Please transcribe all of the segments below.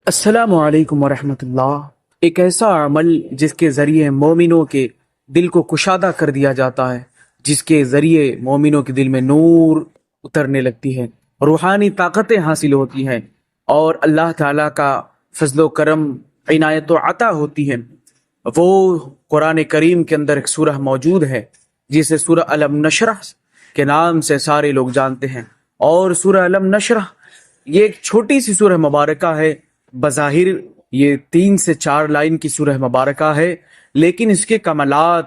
السلام علیکم ورحمۃ اللہ۔ ایک ایسا عمل جس کے ذریعے مومنوں کے دل کو کشادہ کر دیا جاتا ہے، جس کے ذریعے مومنوں کے دل میں نور اترنے لگتی ہے، روحانی طاقتیں حاصل ہوتی ہیں اور اللہ تعالیٰ کا فضل و کرم عنایت و عطا ہوتی ہے۔ وہ قرآن کریم کے اندر ایک سورہ موجود ہے جسے سورہ الم نشرح کے نام سے سارے لوگ جانتے ہیں، اور سورہ الم نشرح یہ ایک چھوٹی سی سورہ مبارکہ ہے۔ بظاہر یہ 3 سے 4 لائن کی سورہ مبارکہ ہے، لیکن اس کے کمالات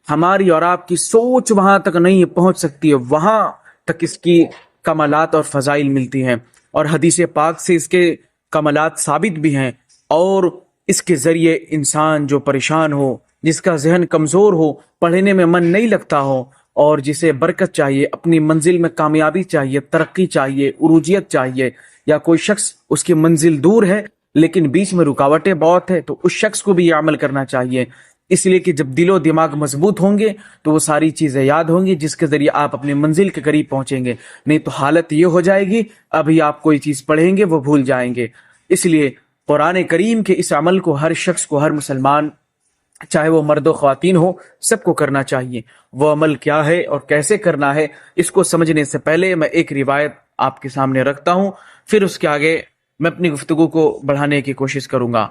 ہماری اور آپ کی سوچ وہاں تک نہیں پہنچ سکتی ہے، وہاں تک اس کی کمالات اور فضائل ملتی ہیں، اور حدیث پاک سے اس کے کمالات ثابت بھی ہیں۔ اور اس کے ذریعے انسان جو پریشان ہو، جس کا ذہن کمزور ہو، پڑھنے میں من نہیں لگتا ہو، اور جسے برکت چاہیے، اپنی منزل میں کامیابی چاہیے، ترقی چاہیے، عروجیت چاہیے، یا کوئی شخص اس کی منزل دور ہے لیکن بیچ میں رکاوٹیں بہت ہے، تو اس شخص کو بھی یہ عمل کرنا چاہیے، اس لیے کہ جب دل و دماغ مضبوط ہوں گے تو وہ ساری چیزیں یاد ہوں گی، جس کے ذریعے آپ اپنی منزل کے قریب پہنچیں گے۔ نہیں تو حالت یہ ہو جائے گی، ابھی آپ کوئی چیز پڑھیں گے وہ بھول جائیں گے۔ اس لیے قرآن کریم کے اس عمل کو ہر شخص کو، ہر مسلمان، چاہے وہ مرد و خواتین ہو، سب کو کرنا چاہیے۔ وہ عمل کیا ہے اور کیسے کرنا ہے، اس کو سمجھنے سے پہلے میں ایک روایت آپ کے سامنے رکھتا ہوں، پھر اس کے آگے میں اپنی گفتگو کو بڑھانے کی کوشش کروں گا۔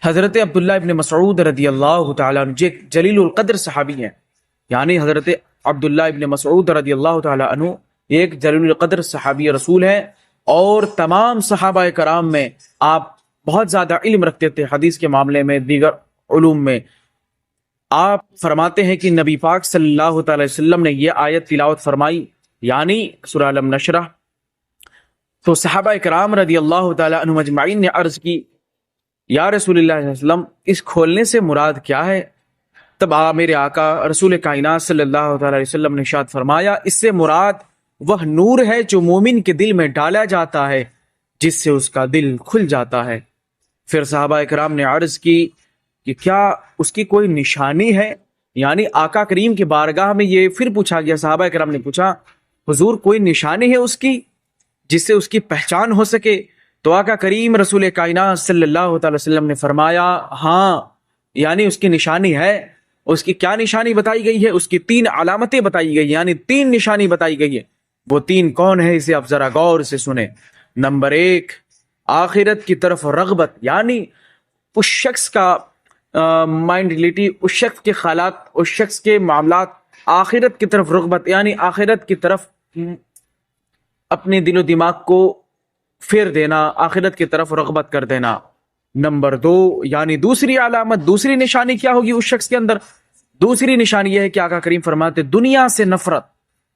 حضرت عبداللہ ابن مسعود رضی اللہ تعالیٰ عنہ جو جلیل القدر صحابی ہیں، یعنی حضرت عبداللہ ابن مسعود رضی اللہ تعالیٰ عنہ ایک جلیل القدر صحابی رسول ہیں، اور تمام صحابہ کرام میں آپ بہت زیادہ علم رکھتے تھے، حدیث کے معاملے میں، دیگر علوم میں۔ آپ فرماتے ہیں کہ نبی پاک صلی اللہ تعالی وسلم نے یہ آیت تلاوت فرمائی، یعنی سورہ الم نشرح، تو صحابہ کرام رضی اللہ تعالی عنہم اجمعین نے عرض کی، یا رسول اللہ صلی اللہ علیہ وسلم، اس کھولنے سے مراد کیا ہے؟ تب میرے آقا رسول کائنات صلی اللہ تعالی علیہ وسلم نے ارشاد فرمایا، اس سے مراد وہ نور ہے جو مومن کے دل میں ڈالا جاتا ہے، جس سے اس کا دل کھل جاتا ہے۔ پھر صحابہ کرام نے عرض کی کہ کیا اس کی کوئی نشانی ہے؟ یعنی آقا کریم کی بارگاہ میں یہ پھر پوچھا گیا، صحابہ کرام نے پوچھا، حضور کوئی نشانی ہے اس کی جس سے اس کی پہچان ہو سکے؟ تو آقا کریم رسول کائنات صلی اللہ تعالی وسلم نے فرمایا، ہاں، یعنی اس کی نشانی ہے۔ اس کی کیا نشانی بتائی گئی ہے؟ اس کی 3 علامتیں بتائی گئی، یعنی 3 نشانی بتائی گئی ہے۔ وہ 3 کون ہے؟ اسے آپ ذرا غور سے سنیں۔ نمبر 1، آخرت کی طرف رغبت، یعنی اس شخص کا مائنڈلٹی، اس شخص کے خیالات، اس شخص کے معاملات آخرت کی طرف رغبت، یعنی آخرت کی طرف اپنے دل و دماغ کو پھیر دینا، آخرت کی طرف رغبت کر دینا۔ نمبر 2، یعنی دوسری علامت، دوسری نشانی کیا ہوگی اس شخص کے اندر؟ دوسری نشانی یہ ہے کہ آقا کریم فرماتے دنیا سے نفرت،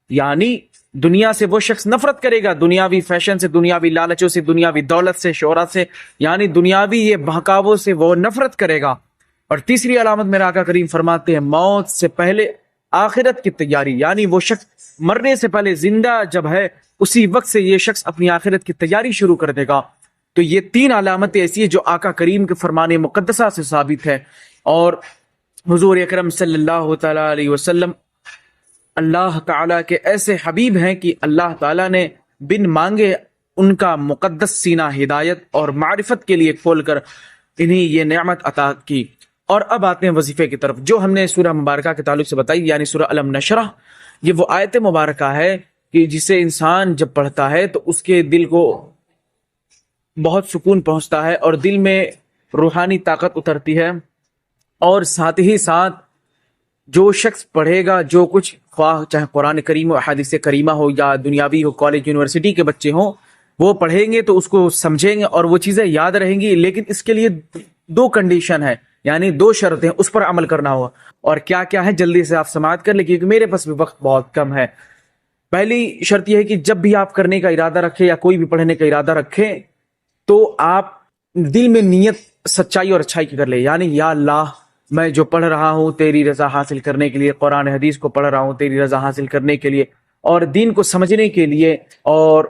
یعنی دنیا سے وہ شخص نفرت کرے گا، دنیاوی فیشن سے، دنیاوی لالچوں سے، دنیاوی دولت سے، شہرت سے، یعنی دنیاوی یہ بہکاووں سے وہ نفرت کرے گا۔ اور تیسری علامت میرا آقا کریم فرماتے ہیں موت سے پہلے آخرت کی تیاری، یعنی وہ شخص مرنے سے پہلے زندہ جب ہے اسی وقت سے یہ شخص اپنی آخرت کی تیاری شروع کر دے گا۔ تو یہ 3 علامتیں ایسی ہیں جو آقا کریم کے فرمان مقدسہ سے ثابت ہے، اور حضور اکرم صلی اللہ تعالی علیہ وسلم اللہ تعالیٰ کے ایسے حبیب ہیں کہ اللہ تعالیٰ نے بن مانگے ان کا مقدس سینہ ہدایت اور معرفت کے لیے کھول کر انہیں یہ نعمت عطا کی۔ اور اب آتے ہیں وظیفے کی طرف، جو ہم نے سورہ مبارکہ کے تعلق سے بتائی، یعنی سورہ الم نشرح۔ یہ وہ آیت مبارکہ ہے کہ جسے انسان جب پڑھتا ہے تو اس کے دل کو بہت سکون پہنچتا ہے، اور دل میں روحانی طاقت اترتی ہے، اور ساتھ ہی ساتھ جو شخص پڑھے گا، جو کچھ خواہ چاہے قرآن کریم و احادیث کریمہ ہو یا دنیاوی ہو، کالج یونیورسٹی کے بچے ہوں، وہ پڑھیں گے تو اس کو سمجھیں گے اور وہ چیزیں یاد رہیں گی، لیکن اس کے لیے 2 کنڈیشن ہے، یعنی 2 شرطیں، اس پر عمل کرنا ہوگا۔ اور کیا کیا ہے جلدی سے آپ سماعت کر لیں، کیونکہ میرے پاس بھی وقت بہت کم ہے۔ پہلی شرط یہ ہے کہ جب بھی آپ کرنے کا ارادہ رکھیں یا کوئی بھی پڑھنے کا ارادہ رکھیں تو آپ دل میں نیت سچائی اور اچھائی کی کر لیں، یعنی یا اللہ، میں جو پڑھ رہا ہوں تیری رضا حاصل کرنے کے لیے، قرآن حدیث کو پڑھ رہا ہوں تیری رضا حاصل کرنے کے لیے اور دین کو سمجھنے کے لیے، اور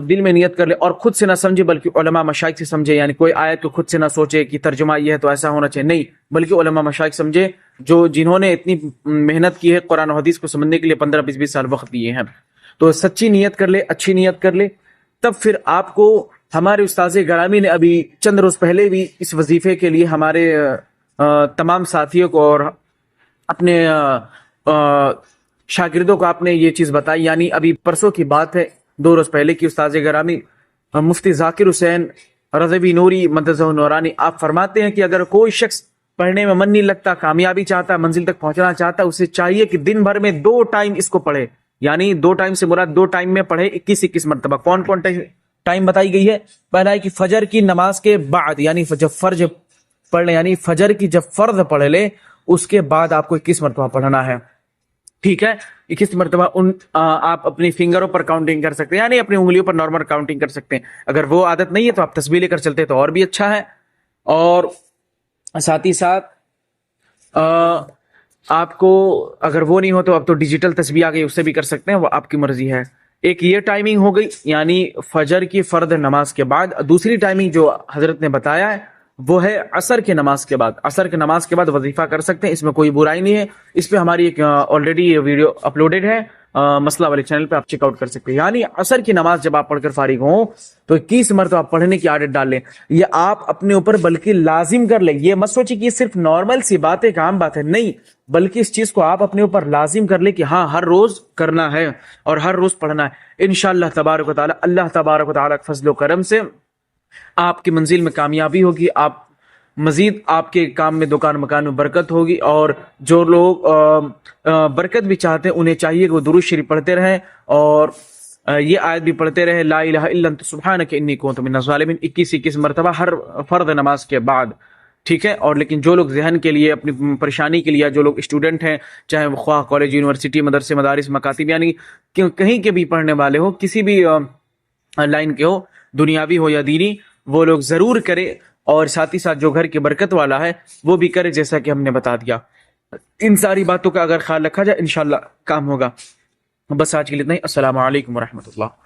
دل میں نیت کر لے، اور خود سے نہ سمجھے بلکہ علماء مشائخ سے سمجھے، یعنی کوئی آیت کو خود سے نہ سوچے کہ ترجمہ یہ ہے تو ایسا ہونا چاہیے، نہیں، بلکہ علماء مشائخ سمجھے جنہوں نے اتنی محنت کی ہے قرآن و حدیث کو سمجھنے کے لیے، 15-20 سال وقت دیے ہیں۔ تو سچی نیت کر لے، اچھی نیت کر لے، تب پھر آپ کو ہمارے استاذ گرامی نے ابھی چند روز پہلے بھی اس وظیفے کے لیے ہمارے تمام ساتھیوں کو اور اپنے شاگردوں کو آپ نے یہ چیز بتائی. یعنی ابھی پرسوں کی بات ہے، 2 روز پہلے کی. استاذ گرامی مفتی ذاکر حسین رضوی نوری مدثہ نورانی آپ فرماتے ہیں کہ اگر کوئی شخص پڑھنے میں من نہیں لگتا، کامیابی چاہتا، منزل تک پہنچنا چاہتا، اسے چاہیے کہ دن بھر میں 2 ٹائم اس کو پڑھے. یعنی 2 ٹائم سے مراد 2 ٹائم میں پڑھے 21 مرتبہ. کون کون ٹائم بتائی گئی ہے؟ پہلا ہے کہ فجر کی نماز کے بعد، یعنی جب فرض پڑھ لیں، یعنی فجر کی جب فرض پڑھ لے اس کے بعد آپ کو 21 مرتبہ پڑھنا ہے. ٹھیک ہے، 21 مرتبہ آپ اپنی فنگروں پر کاؤنٹنگ کر سکتے ہیں، یعنی اپنی انگلیوں پر نارمل کاؤنٹنگ کر سکتے ہیں. اگر وہ عادت نہیں ہے تو آپ تسبیح لے کر چلتے تو اور بھی اچھا ہے. اور ساتھ ہی ساتھ آپ کو اگر وہ نہیں ہو تو اب تو ڈیجیٹل تسبیح آ گئی، اس سے بھی کر سکتے ہیں، وہ آپ کی مرضی ہے. ایک یہ ٹائمنگ ہو گئی یعنی فجر کی فرض نماز کے بعد. دوسری ٹائمنگ جو حضرت نے بتایا ہے وہ ہے عصر کی نماز کے بعد. عصر کی نماز کے بعد وظیفہ کر سکتے ہیں، اس میں کوئی برائی نہیں ہے. اس پہ ہماری ایک آلریڈی ویڈیو اپلوڈڈ ہے مسئلہ والے چینل پہ، آپ چیک آؤٹ کر سکتے ہیں. یعنی عصر کی نماز جب آپ پڑھ کر فارغ ہوں تو 21 مرتبہ آپ پڑھنے کی عادت ڈال لیں. یہ آپ اپنے اوپر بلکہ لازم کر لیں. یہ مت سوچیں کہ یہ صرف نارمل سی بات ہے، ایک عام بات ہے، نہیں، بلکہ اس چیز کو آپ اپنے اوپر لازم کر لیں کہ ہاں ہر روز کرنا ہے اور ہر روز پڑھنا ہے. انشاءاللہ تبارک و تعالی، اللہ تبارک و تعالی کے فضل و کرم سے آپ کی منزل میں کامیابی ہوگی. آپ مزید آپ کے کام میں، دکان مکان میں برکت ہوگی. اور جو لوگ برکت بھی چاہتے ہیں انہیں چاہیے کہ وہ درود شریف پڑھتے رہیں اور یہ آیت بھی پڑھتے رہیں، لا الہ الا انت سبحانک انی کنت من الظالمین، 21 مرتبہ ہر فرض نماز کے بعد. ٹھیک ہے. اور لیکن جو لوگ ذہن کے لیے، اپنی پریشانی کے لیے، جو لوگ اسٹوڈنٹ ہیں، چاہے وہ خواہ کالج، یونیورسٹی، مدرسے، مدارس، مکاتب، یعنی کہیں کے بھی پڑھنے والے ہو، کسی بھی لائن کے ہو، دنیاوی ہو یا دینی، وہ لوگ ضرور کرے. اور ساتھ ہی ساتھ جو گھر کی برکت والا ہے وہ بھی کرے، جیسا کہ ہم نے بتا دیا. ان ساری باتوں کا اگر خیال رکھا جائے انشاءاللہ کام ہوگا. بس آج کے لیے اتنا ہی. السلام علیکم ورحمۃ اللہ.